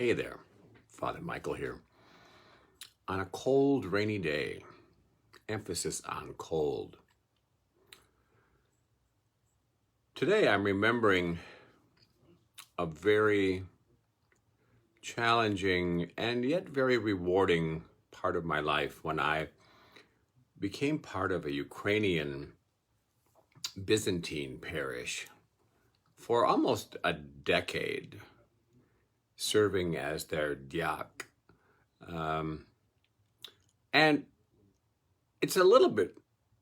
Hey there, Father Michael here. On a cold, rainy day, emphasis on cold. Today I'm remembering a very challenging and yet very rewarding part of my life when I became part of a Ukrainian Byzantine parish for almost a decade, serving as their diak. And it's a little bit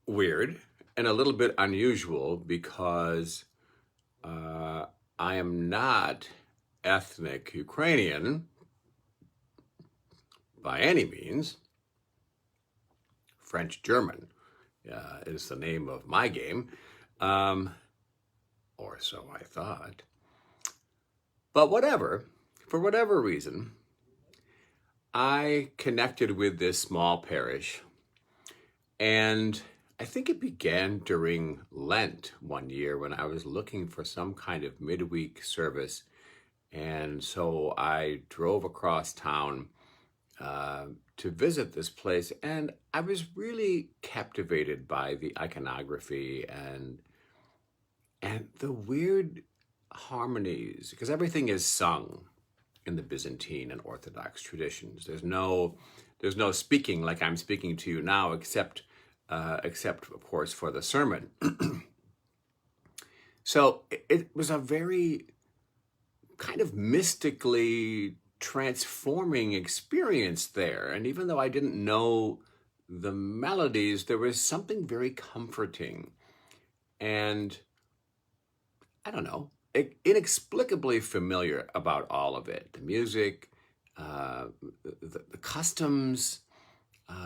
weird and a little bit unusual because I am not ethnic Ukrainian by any means. French German is the name of my game, or so I thought. But for whatever reason, I connected with this small parish, and I think it began during Lent one year when I was looking for some kind of midweek service. And so I drove across town to visit this place, and I was really captivated by the iconography and the weird harmonies, because everything is sung in the Byzantine and Orthodox traditions. There's no speaking like I'm speaking to you now, except of course for the sermon. So it was a very kind of mystically transforming experience there. And even though I didn't know the melodies, there was something very comforting and, I don't know, inexplicably familiar about all of it. The music, the customs,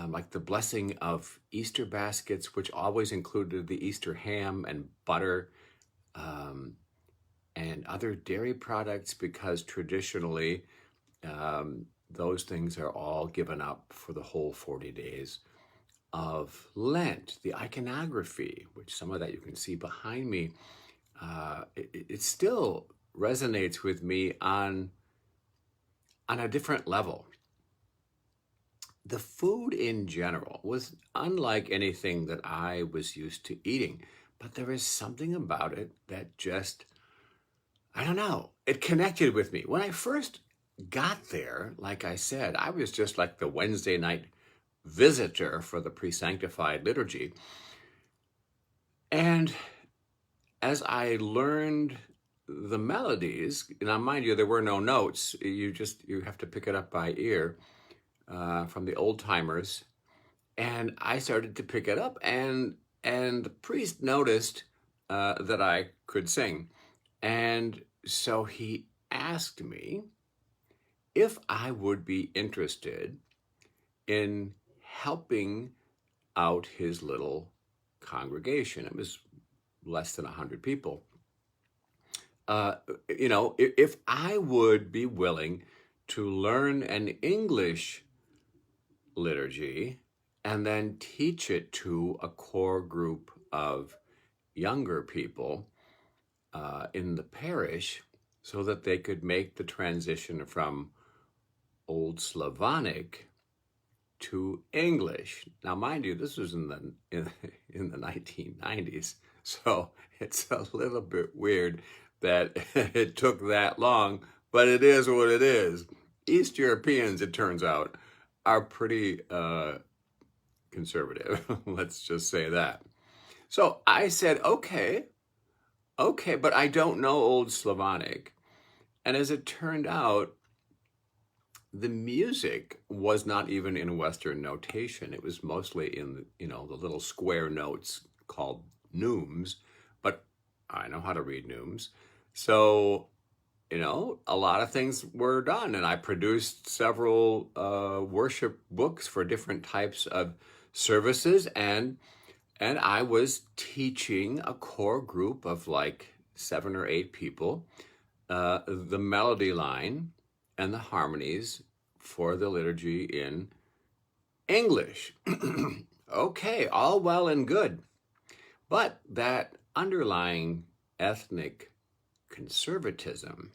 like the blessing of Easter baskets, which always included the Easter ham and butter, and other dairy products, because traditionally those things are all given up for the whole 40 days of Lent. The iconography, which some of that you can see behind me, it still resonates with me on a different level. The food in general was unlike anything that I was used to eating, but there is something about it that just, I don't know, it connected with me. When I first got there, like I said, I was just like the Wednesday night visitor for the pre-sanctified liturgy. And as I learned the melodies, now mind you, there were no notes. You have to pick it up by ear from the old timers. And I started to pick it up, and the priest noticed that I could sing. And so he asked me if I would be interested in helping out his little congregation. It was less than 100 people. If I would be willing to learn an English liturgy and then teach it to a core group of younger people in the parish, so that they could make the transition from Old Slavonic to English. Now, mind you, this was in the 1990s, so it's a little bit weird that it took that long, but it is what it is. East Europeans, it turns out, are pretty conservative. Let's just say that. So I said, okay, but I don't know Old Slavonic. And as it turned out, the music was not even in Western notation. It was mostly in, the little square notes called neumes, but I know how to read neumes. So, a lot of things were done, and I produced several worship books for different types of services, and I was teaching a core group of like 7 or 8 people the melody line and the harmonies for the liturgy in English. Okay, all well and good. But that underlying ethnic conservatism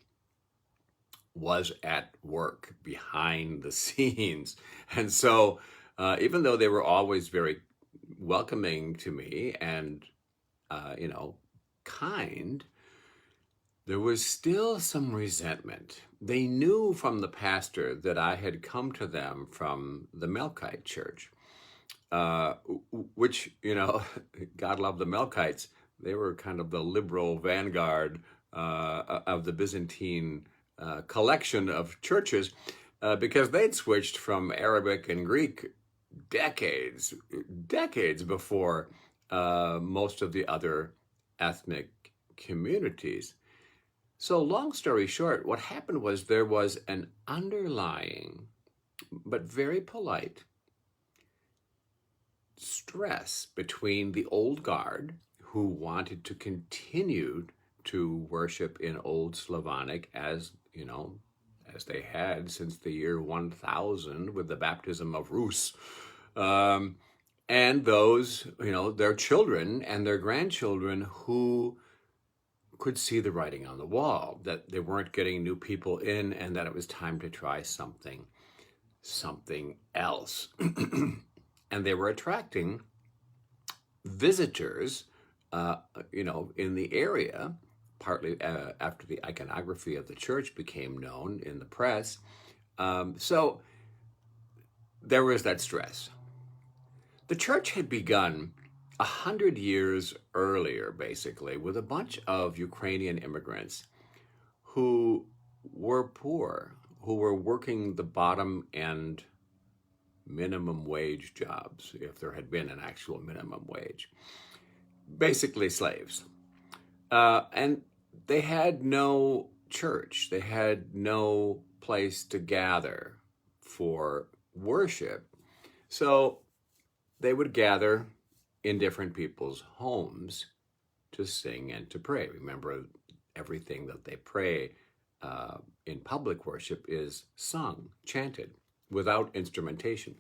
was at work behind the scenes. And so, even though they were always very welcoming to me and, you know, kind, there was still some resentment. They knew from the pastor that I had come to them from the Melkite church, which, you know, God love the Melkites. They were kind of the liberal vanguard of the Byzantine collection of churches because they'd switched from Arabic and Greek decades before most of the other ethnic communities. So, long story short, what happened was there was an underlying, but very polite, stress between the old guard who wanted to continue to worship in Old Slavonic as, you know, as they had since the year 1000 with the baptism of Rus. And those, you know, their children and their grandchildren who could see the writing on the wall, that they weren't getting new people in and that it was time to try something else. And they were attracting visitors, you know, in the area, partly after the iconography of the church became known in the press. So there was that stress. The church had begun 100 years earlier, basically, with a bunch of Ukrainian immigrants who were poor, who were working the bottom end minimum wage jobs, if there had been an actual minimum wage, basically slaves. And they had no church, they had no place to gather for worship. So they would gather in different people's homes to sing and to pray. Remember, everything that they pray in public worship is sung, chanted, without instrumentation.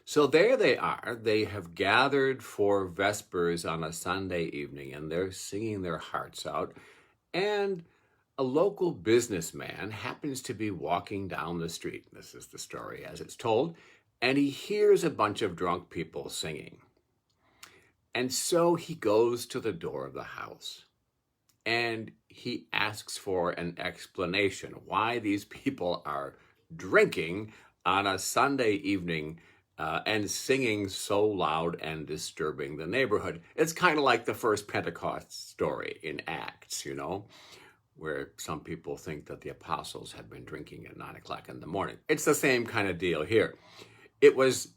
So there they are. They have gathered for Vespers on a Sunday evening, and they're singing their hearts out. And a local businessman happens to be walking down the street. This is the story as it's told. And he hears a bunch of drunk people singing. And so he goes to the door of the house and he asks for an explanation why these people are drinking on a Sunday evening and singing so loud and disturbing the neighborhood. It's kind of like the first Pentecost story in Acts, you know, where some people think that the apostles had been drinking at 9 o'clock in the morning. It's the same kind of deal here. It was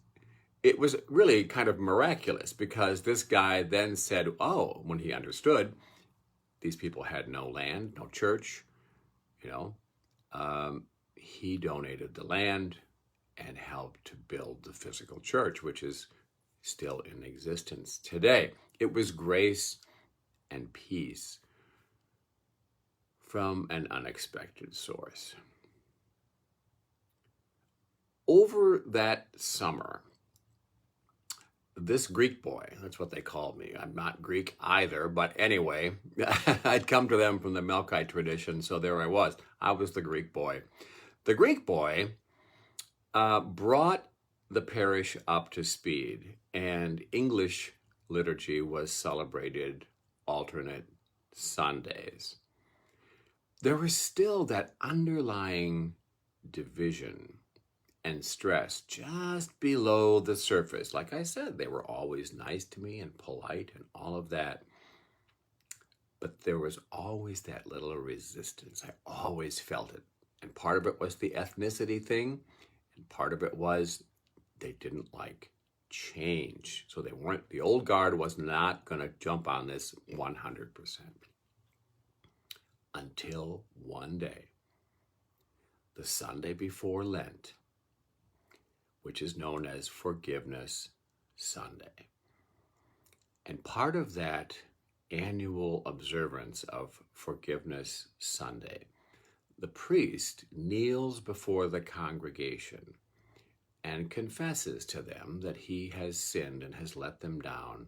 really kind of miraculous because this guy then said, oh, when he understood, these people had no land, no church, you know, he donated the land and helped to build the physical church, which is still in existence today. It was grace and peace from an unexpected source. Over that summer, this Greek boy, that's what they called me. I'm not Greek either, but anyway, I'd come to them from the Melkite tradition, so there I was. I was the Greek boy. The Greek boy brought the parish up to speed, and English liturgy was celebrated alternate Sundays. There was still that underlying division and stress just below the surface. Like I said, they were always nice to me and polite and all of that. But there was always that little resistance. I always felt it. And part of it was the ethnicity thing. And part of it was they didn't like change. So they weren't, the old guard was not going to jump on this 100%. Until one day, the Sunday before Lent, which is known as Forgiveness Sunday. And part of that annual observance of Forgiveness Sunday, the priest kneels before the congregation and confesses to them that he has sinned and has let them down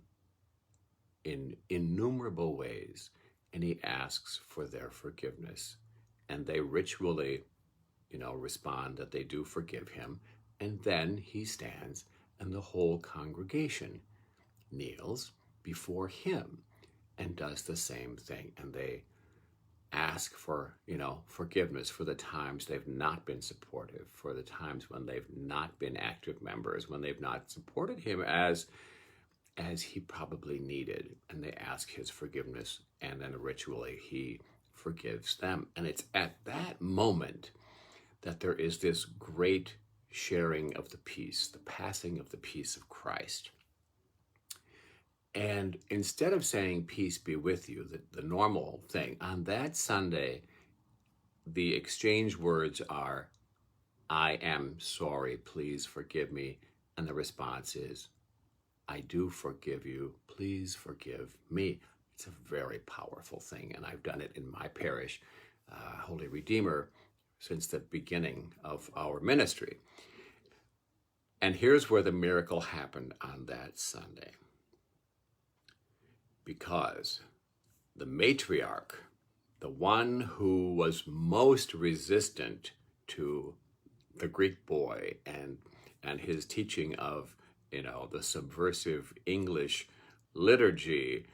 in innumerable ways, and he asks for their forgiveness and they ritually, respond that they do forgive him. And then he stands and the whole congregation kneels before him and does the same thing. And they ask for, forgiveness for the times they've not been supportive, for the times when they've not been active members, when they've not supported him as he probably needed. And they ask his forgiveness, and then ritually he forgives them. And it's at that moment that there is this great sharing of the peace, the passing of the peace of Christ. And instead of saying, peace be with you, the normal thing, on that Sunday, the exchange words are, I am sorry, please forgive me. And the response is, I do forgive you, please forgive me. It's a very powerful thing, and I've done it in my parish, Holy Redeemer, since the beginning of our ministry. And here's where the miracle happened on that Sunday. Because the matriarch, the one who was most resistant to the Greek boy and his teaching of, the subversive English liturgy,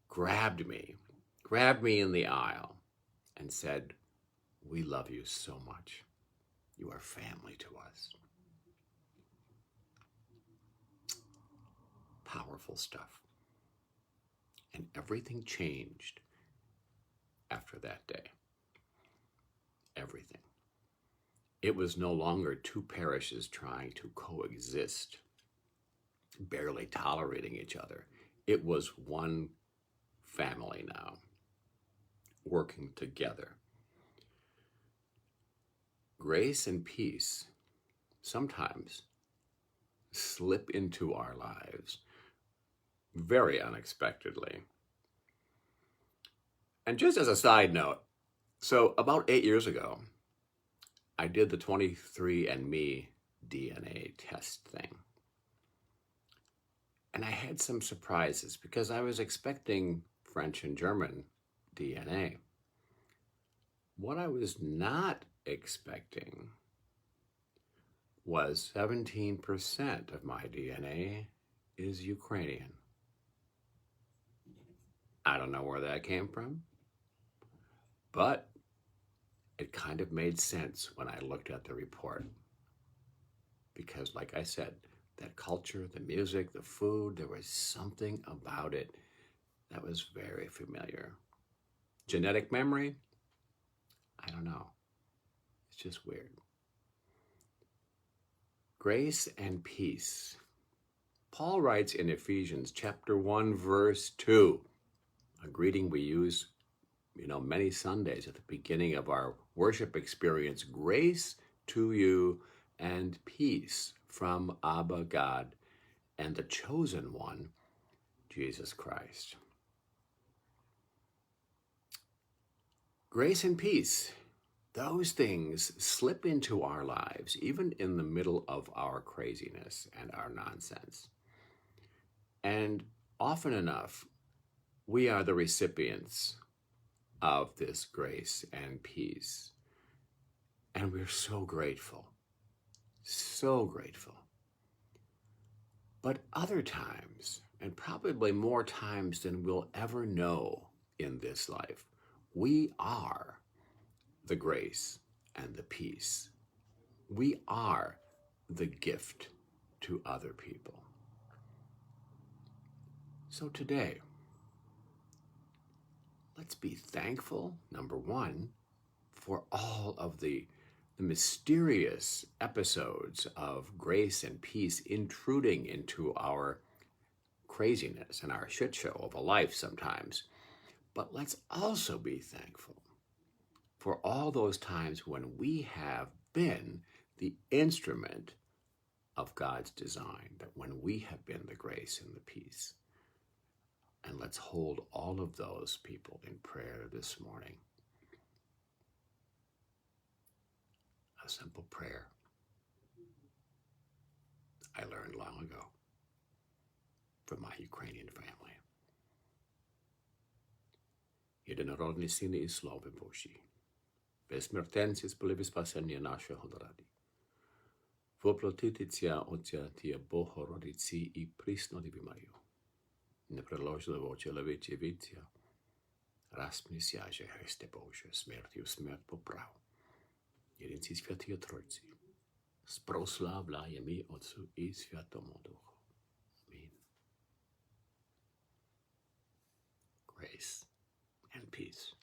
grabbed me in the aisle and said, we love you so much. You are family to us. Powerful stuff. And everything changed after that day. Everything. It was no longer two parishes trying to coexist, barely tolerating each other. It was one family now, working together. Grace and peace sometimes slip into our lives very unexpectedly. And just as a side note, so about 8 years ago, I did the 23andMe DNA test thing. And I had some surprises because I was expecting French and German DNA. What I was not expecting was 17% of my DNA is Ukrainian. I don't know where that came from, but it kind of made sense when I looked at the report. Because, like I said, that culture, the music, the food, there was something about it that was very familiar. Genetic memory? I don't know. It's just weird. Grace and peace. Paul writes in Ephesians chapter 1, verse 2, a greeting we use, many Sundays at the beginning of our worship experience. Grace to you and peace from Abba God and the chosen one, Jesus Christ. Grace and peace. Those things slip into our lives, even in the middle of our craziness and our nonsense. And often enough, we are the recipients of this grace and peace. And we're so grateful. So grateful. But other times, and probably more times than we'll ever know in this life, we are the grace and the peace. We are the gift to other people. So today, let's be thankful, number one, for all of the mysterious episodes of grace and peace intruding into our craziness and our shit show of a life sometimes. But let's also be thankful for all those times when we have been the instrument of God's design, that when we have been the grace and the peace. And let's hold all of those people in prayer this morning. A simple prayer I learned long ago from my Ukrainian family. jeden rodný Syn i Slovo Boží. Bez smrtenci spoleby spasenia našeho radi. Воплотити ця Отця Тія Богородиці і присно Діві Марію. Непреложливо чоловіче віття, розпни сяже, Христе Боже, смертю смерть поправ. Єдинці святія Тройці, спрославляємо Отцу і Святому Духу. Амінь. Grace and peace.